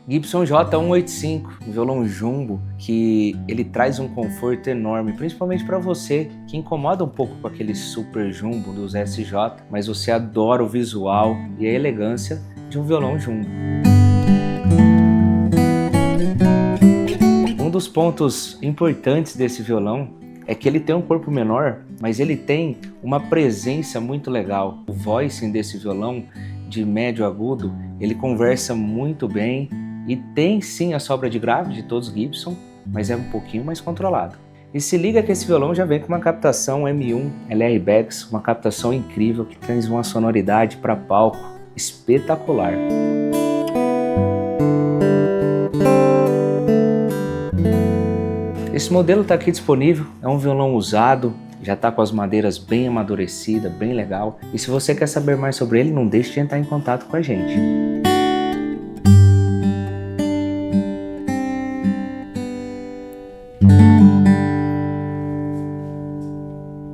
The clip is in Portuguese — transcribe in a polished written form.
Gibson J185, um violão jumbo que ele traz um conforto enorme, principalmente para você que incomoda um pouco com aquele super jumbo dos SJ, mas você adora o visual e a elegância de um violão jumbo. Um dos pontos importantes desse violão é que ele tem um corpo menor, mas ele tem uma presença muito legal. O voicing desse violão de médio agudo, ele conversa muito bem e tem sim a sobra de grave de todos os Gibson, mas é um pouquinho mais controlado. E se liga que esse violão já vem com uma captação M1 LR Becks, uma captação incrível que traz uma sonoridade para palco espetacular. Esse modelo está aqui disponível, é um violão usado, já está com as madeiras bem amadurecidas, bem legal. E se você quer saber mais sobre ele, não deixe de entrar em contato com a gente.